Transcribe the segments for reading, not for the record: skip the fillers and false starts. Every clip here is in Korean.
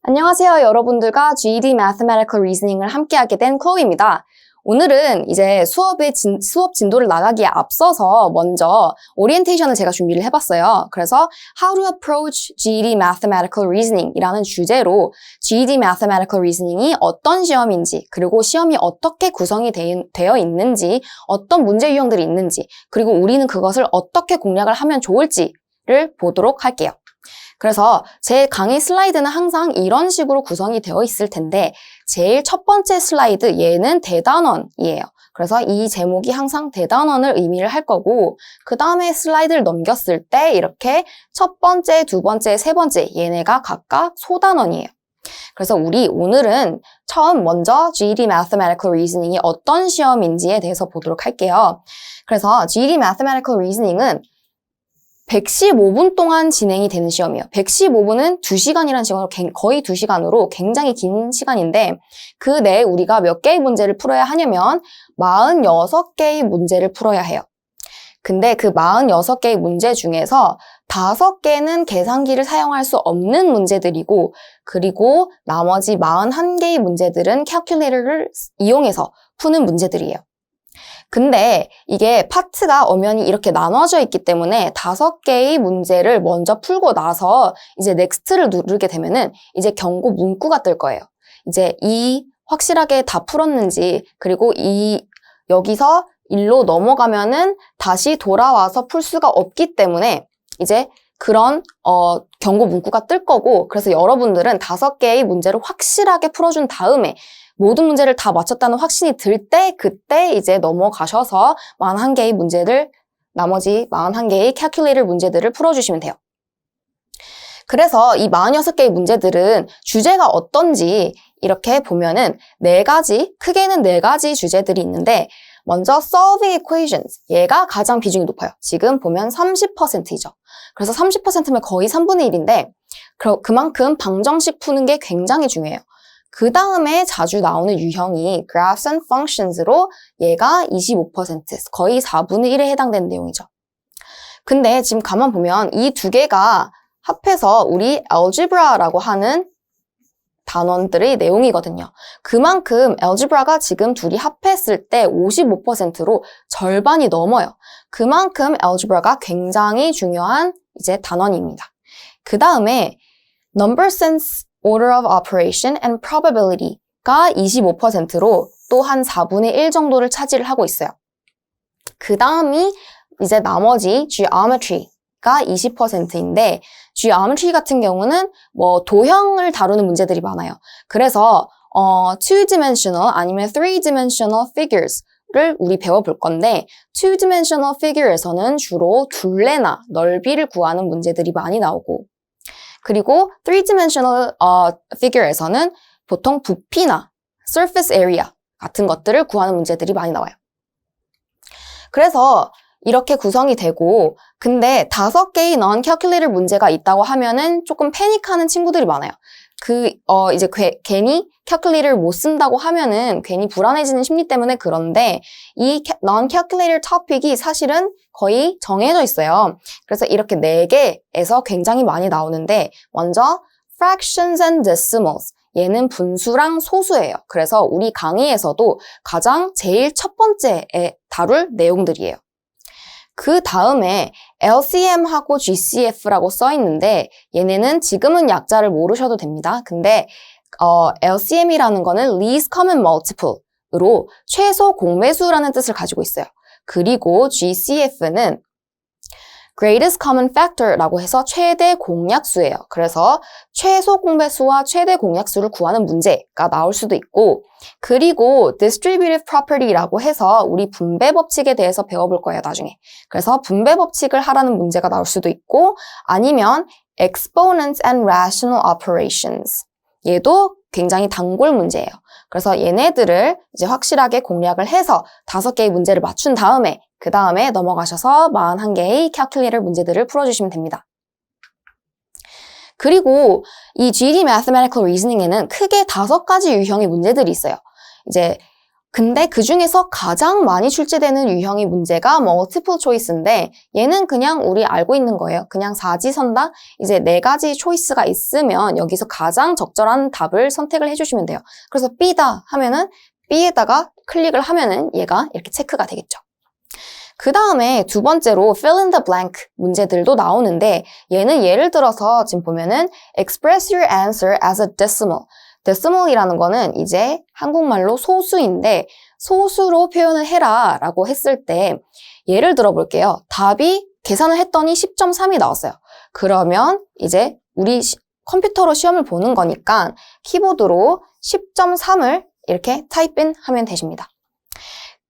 안녕하세요. 여러분들과 GED Mathematical Reasoning을 함께하게 된 클로이입니다. 오늘은 이제 수업 진도를 나가기에 앞서서 먼저 오리엔테이션을 제가 준비를 해봤어요. 그래서 How to approach GED Mathematical Reasoning 이라는 주제로 GED Mathematical Reasoning이 어떤 시험인지, 그리고 시험이 어떻게 구성이 되어 있는지, 어떤 문제 유형들이 있는지, 그리고 우리는 그것을 어떻게 공략을 하면 좋을지를 보도록 할게요. 그래서 제 강의 슬라이드는 항상 이런 식으로 구성이 되어 있을 텐데 제일 첫 번째 슬라이드 얘는 대단원이에요. 그래서 이 제목이 항상 대단원을 의미를 할 거고 그 다음에 슬라이드를 넘겼을 때 이렇게 첫 번째, 두 번째, 세 번째 얘네가 각각 소단원이에요. 그래서 우리 오늘은 처음 먼저 GED Mathematical Reasoning이 어떤 시험인지에 대해서 보도록 할게요. 그래서 GED Mathematical Reasoning은 115분 동안 진행이 되는 시험이에요. 115분은 2시간이라는 시간으로 거의 2시간으로 굉장히 긴 시간인데 그 내에 우리가 몇 개의 문제를 풀어야 하냐면 46개의 문제를 풀어야 해요. 근데 그 46개의 문제 중에서 5개는 계산기를 사용할 수 없는 문제들이고 그리고 나머지 41개의 문제들은 캘큘레이터를 이용해서 푸는 문제들이에요. 근데 이게 파트가 엄연히 이렇게 나눠져 있기 때문에 5개의 문제를 먼저 풀고 나서 이제 넥스트를 누르게 되면은 이제 경고 문구가 뜰 거예요. 이제 확실하게 다 풀었는지 그리고 여기서 일로 넘어가면은 다시 돌아와서 풀 수가 없기 때문에 이제 그런 경고 문구가 뜰 거고 그래서 여러분들은 5개의 문제를 확실하게 풀어준 다음에 모든 문제를 다 맞췄다는 확신이 들 때 그때 이제 넘어가셔서 41개의 문제를 나머지 41개의 캘큘레이터 문제들을 풀어주시면 돼요. 그래서 이 46개의 문제들은 주제가 어떤지 이렇게 보면은 크게는 4가지 주제들이 있는데 먼저 solving equations, 얘가 가장 비중이 높아요. 지금 보면 30%이죠. 그래서 30%면 거의 3분의 1인데 그만큼 방정식 푸는 게 굉장히 중요해요. 그 다음에 자주 나오는 유형이 graphs and functions로 얘가 25%, 거의 4분의 1에 해당되는 내용이죠. 근데 지금 가만 보면 이 두 개가 합해서 우리 algebra라고 하는 단원들의 내용이거든요. 그만큼 algebra가 지금 둘이 합했을 때 55%로 절반이 넘어요. 그만큼 algebra가 굉장히 중요한 이제 단원입니다. 그 다음에 number sense, order of operation and probability가 25%로 또 한 4분의 1 정도를 차지를 하고 있어요. 그 다음이 이제 나머지 geometry가 20%인데 geometry 같은 경우는 도형을 다루는 문제들이 많아요. 그래서 two-dimensional 아니면 three-dimensional figures를 우리 배워볼 건데 two-dimensional figure에서는 주로 둘레나 넓이를 구하는 문제들이 많이 나오고 그리고 three-dimensional figure에서는 보통 부피나 surface area 같은 것들을 구하는 문제들이 많이 나와요. 그래서 이렇게 구성이 되고 근데 5개의 non-calculator 문제가 있다고 하면은 조금 패닉하는 친구들이 많아요. 이제 괜히 calculator를 못 쓴다고 하면은 괜히 불안해지는 심리 때문에 그런데 이 non-calculator topic이 사실은 거의 정해져 있어요. 그래서 이렇게 4개에서 굉장히 많이 나오는데 먼저 fractions and decimals 얘는 분수랑 소수예요. 그래서 우리 강의에서도 제일 첫 번째에 다룰 내용들이에요. 그 다음에 LCM하고 GCF라고 써 있는데 얘네는 지금은 약자를 모르셔도 됩니다. 근데 LCM이라는 거는 least common multiple으로 최소 공배수라는 뜻을 가지고 있어요. 그리고 GCF는 greatest common factor라고 해서 최대 공약수예요. 그래서 최소 공배수와 최대 공약수를 구하는 문제가 나올 수도 있고 그리고 distributive property라고 해서 우리 분배 법칙에 대해서 배워볼 거예요, 나중에. 그래서 분배 법칙을 하라는 문제가 나올 수도 있고 아니면 exponents and rational operations 얘도 굉장히 단골 문제예요. 그래서 얘네들을 이제 확실하게 공략을 해서 5개의 문제를 맞춘 다음에 그 다음에 넘어가셔서 41개의 캘큘레이터 문제들을 풀어주시면 됩니다. 그리고 이 GED Mathematical Reasoning에는 크게 5가지 유형의 문제들이 있어요. 이제 근데 그 중에서 가장 많이 출제되는 유형의 문제가 multiple choice인데 얘는 그냥 우리 알고 있는 거예요. 그냥 사지선다. 이제 4가지 초이스가 있으면 여기서 가장 적절한 답을 선택을 해주시면 돼요. 그래서 B다 하면은 B에다가 클릭을 하면은 얘가 이렇게 체크가 되겠죠. 그 다음에 두 번째로 fill in the blank 문제들도 나오는데 얘는 예를 들어서 지금 보면은 express your answer as a decimal. decimal이라는 거는 이제 한국말로 소수인데 소수로 표현을 해라 라고 했을 때 예를 들어 볼게요. 답이 계산을 했더니 10.3이 나왔어요. 그러면 이제 우리 컴퓨터로 시험을 보는 거니까 키보드로 10.3을 이렇게 타입인 하면 되십니다.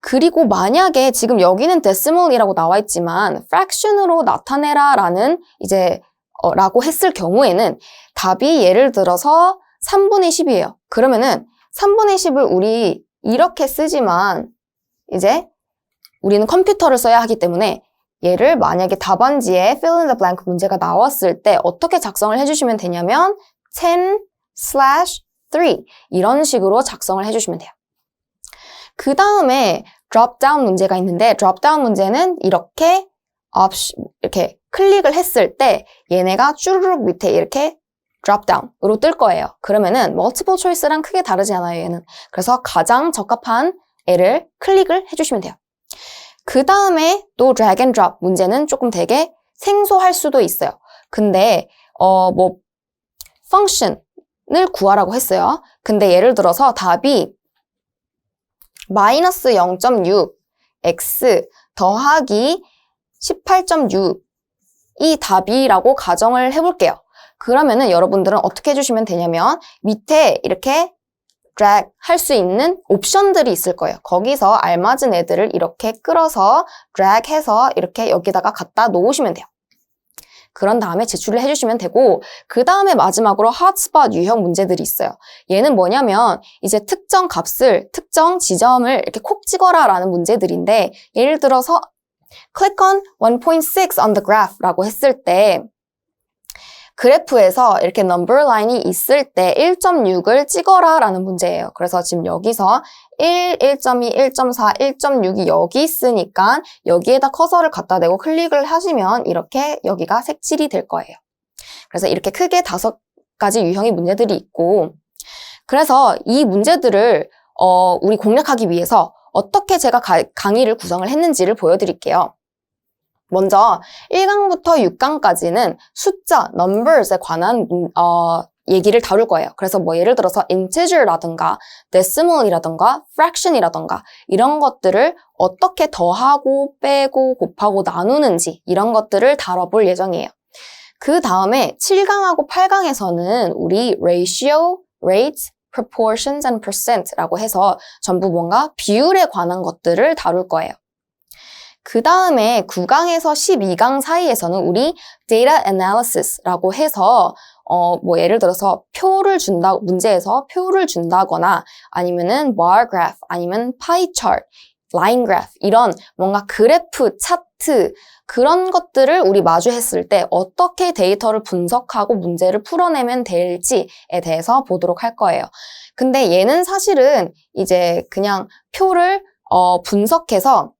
그리고 만약에 지금 여기는 decimal이라고 나와 있지만 fraction으로 나타내라 라는 이제 라고 했을 경우에는 답이 예를 들어서 3분의 10이에요. 그러면은 3분의 10을 우리 이렇게 쓰지만 이제 우리는 컴퓨터를 써야 하기 때문에 얘를 만약에 답안지에 fill in the blank 문제가 나왔을 때 어떻게 작성을 해주시면 되냐면 10/3 이런 식으로 작성을 해주시면 돼요. 그 다음에 drop down 문제가 있는데 drop down 문제는 이렇게 클릭을 했을 때 얘네가 쭈르륵 밑에 이렇게 drop down으로 뜰 거예요. 그러면은 multiple choice랑 크게 다르지 않아요, 얘는. 그래서 가장 적합한 애를 클릭을 해주시면 돼요. 그 다음에 또 drag and drop 문제는 조금 되게 생소할 수도 있어요. 근데 function을 구하라고 했어요. 근데 예를 들어서 답이 마이너스 0.6 x 더하기 18.6이 답이라고 가정을 해볼게요. 그러면은 여러분들은 어떻게 해주시면 되냐면 밑에 이렇게 drag 할 수 있는 옵션들이 있을 거예요. 거기서 알맞은 애들을 이렇게 끌어서 drag 해서 이렇게 여기다가 갖다 놓으시면 돼요. 그런 다음에 제출을 해주시면 되고 그 다음에 마지막으로 hotspot 유형 문제들이 있어요. 얘는 뭐냐면 이제 특정 값을 특정 지점을 이렇게 콕 찍어라 라는 문제들인데 예를 들어서 click on 1.6 on the graph 라고 했을 때 그래프에서 이렇게 number line이 있을 때 1.6을 찍어라 라는 문제예요. 그래서 지금 여기서 1, 1.2, 1.4, 1.6이 여기 있으니까 여기에다 커서를 갖다 대고 클릭을 하시면 이렇게 여기가 색칠이 될 거예요. 그래서 이렇게 크게 5가지 유형의 문제들이 있고 그래서 이 문제들을 우리 공략하기 위해서 어떻게 제가 강의를 구성을 했는지를 보여드릴게요. 먼저 1강부터 6강까지는 숫자, numbers에 관한 얘기를 다룰 거예요. 그래서 뭐 예를 들어서 integer라든가 decimal이라든가 fraction이라든가 이런 것들을 어떻게 더하고 빼고 곱하고 나누는지 이런 것들을 다뤄볼 예정이에요. 그 다음에 7강하고 8강에서는 우리 ratio, rate, proportions and percent라고 해서 전부 뭔가 비율에 관한 것들을 다룰 거예요. 그 다음에 9강에서 12강 사이에서는 우리 data analysis라고 해서 뭐 예를 들어서 문제에서 표를 준다거나 아니면은 bar graph 아니면 pie chart, line graph 이런 뭔가 그래프, 차트 그런 것들을 우리 마주했을 때 어떻게 데이터를 분석하고 문제를 풀어내면 될지에 대해서 보도록 할 거예요. 근데 얘는 사실은 이제 그냥 표를 분석해서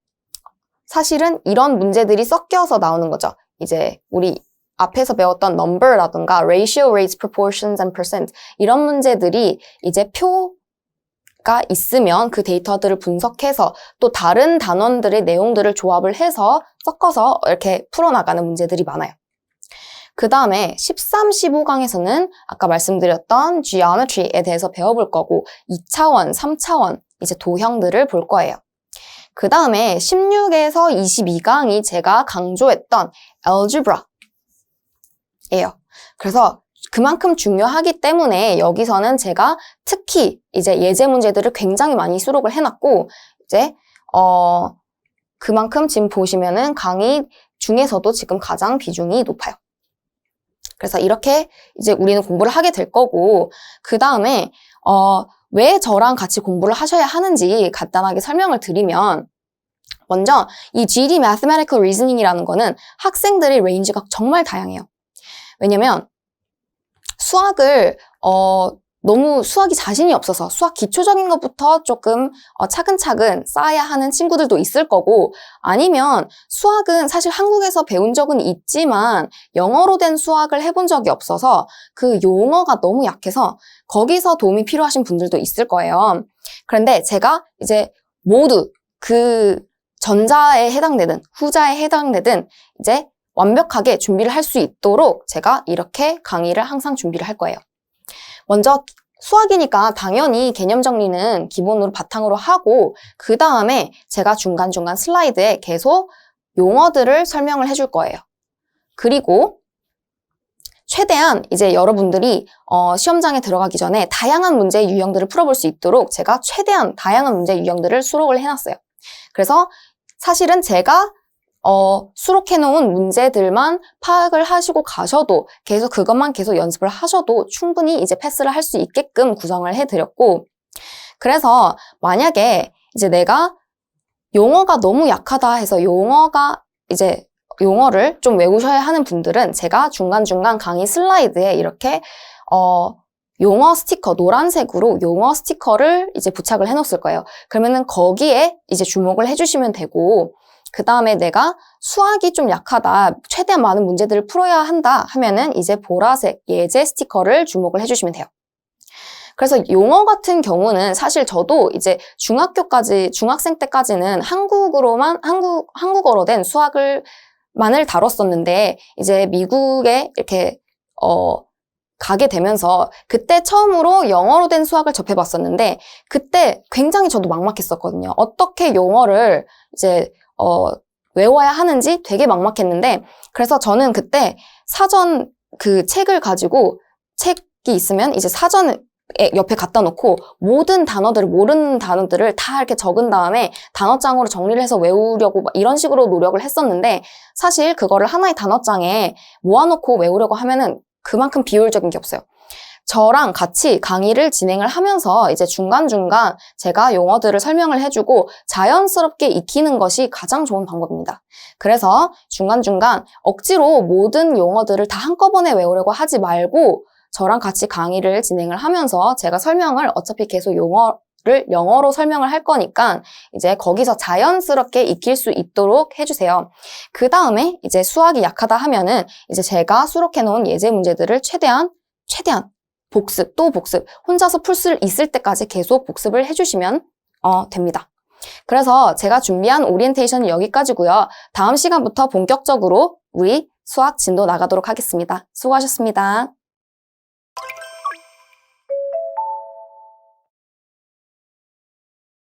사실은 이런 문제들이 섞여서 나오는 거죠. 이제 우리 앞에서 배웠던 number라든가 ratio, rates, proportions and percent 이런 문제들이 이제 표가 있으면 그 데이터들을 분석해서 또 다른 단원들의 내용들을 조합을 해서 섞어서 이렇게 풀어나가는 문제들이 많아요. 그 다음에 13, 15강에서는 아까 말씀드렸던 geometry에 대해서 배워볼 거고 2차원, 3차원 이제 도형들을 볼 거예요. 그 다음에 16에서 22강이 제가 강조했던 algebra예요. 그래서 그만큼 중요하기 때문에 여기서는 제가 특히 이제 예제 문제들을 굉장히 많이 수록을 해놨고 이제 그만큼 지금 보시면은 강의 중에서도 지금 가장 비중이 높아요. 그래서 이렇게 이제 우리는 공부를 하게 될 거고 그 다음에 왜 저랑 같이 공부를 하셔야 하는지 간단하게 설명을 드리면 먼저 이 GED Mathematical Reasoning이라는 거는 학생들의 레인지가 정말 다양해요. 왜냐면 수학을 너무 수학이 자신이 없어서 수학 기초적인 것부터 조금 차근차근 쌓아야 하는 친구들도 있을 거고, 아니면 수학은 사실 한국에서 배운 적은 있지만 영어로 된 수학을 해본 적이 없어서 그 용어가 너무 약해서 거기서 도움이 필요하신 분들도 있을 거예요. 그런데 제가 이제 모두 그 전자에 해당되든 후자에 해당되든 이제 완벽하게 준비를 할 수 있도록 제가 이렇게 강의를 항상 준비를 할 거예요. 먼저 수학이니까 당연히 개념 정리는 기본으로 바탕으로 하고, 그 다음에 제가 중간중간 슬라이드에 계속 용어들을 설명을 해줄 거예요. 그리고 최대한 이제 여러분들이 시험장에 들어가기 전에 다양한 문제의 유형들을 풀어볼 수 있도록 제가 최대한 다양한 문제 유형들을 수록을 해놨어요. 그래서 사실은 제가 수록해놓은 문제들만 파악을 하시고 가셔도, 계속 그것만 계속 연습을 하셔도 충분히 이제 패스를 할 수 있게끔 구성을 해드렸고, 그래서 만약에 이제 내가 용어가 너무 약하다 해서 용어를 좀 외우셔야 하는 분들은 제가 중간중간 강의 슬라이드에 이렇게 용어 스티커, 노란색으로 용어 스티커를 이제 부착을 해놓을 거예요. 그러면은 거기에 이제 주목을 해주시면 되고, 그 다음에 내가 수학이 좀 약하다, 최대한 많은 문제들을 풀어야 한다 하면은 이제 보라색 예제 스티커를 주목을 해주시면 돼요. 그래서 용어 같은 경우는 사실 저도 이제 중학생 때까지는 한국어로 된 수학만을 다뤘었는데, 이제 미국에 이렇게, 가게 되면서 그때 처음으로 영어로 된 수학을 접해봤었는데, 그때 굉장히 저도 막막했었거든요. 어떻게 용어를 이제 외워야 하는지 되게 막막했는데, 그래서 저는 그때 사전 그 책을 가지고, 책이 있으면 이제 사전에 옆에 갖다 놓고 모르는 단어들을 다 이렇게 적은 다음에 단어장으로 정리를 해서 외우려고 막 이런 식으로 노력을 했었는데, 사실 그거를 하나의 단어장에 모아놓고 외우려고 하면은 그만큼 비효율적인 게 없어요. 저랑 같이 강의를 진행을 하면서 이제 중간중간 제가 용어들을 설명을 해주고 자연스럽게 익히는 것이 가장 좋은 방법입니다. 그래서 중간중간 억지로 모든 용어들을 다 한꺼번에 외우려고 하지 말고, 저랑 같이 강의를 진행을 하면서 제가 설명을 어차피 계속 용어를 영어로 설명을 할 거니까 이제 거기서 자연스럽게 익힐 수 있도록 해주세요. 그 다음에 이제 수학이 약하다 하면은 이제 제가 수록해 놓은 예제 문제들을 최대한 복습, 또 복습, 혼자서 풀 수 있을 때까지 계속 복습을 해주시면 됩니다. 그래서 제가 준비한 오리엔테이션은 여기까지고요. 다음 시간부터 본격적으로 우리 수학 진도 나가도록 하겠습니다. 수고하셨습니다.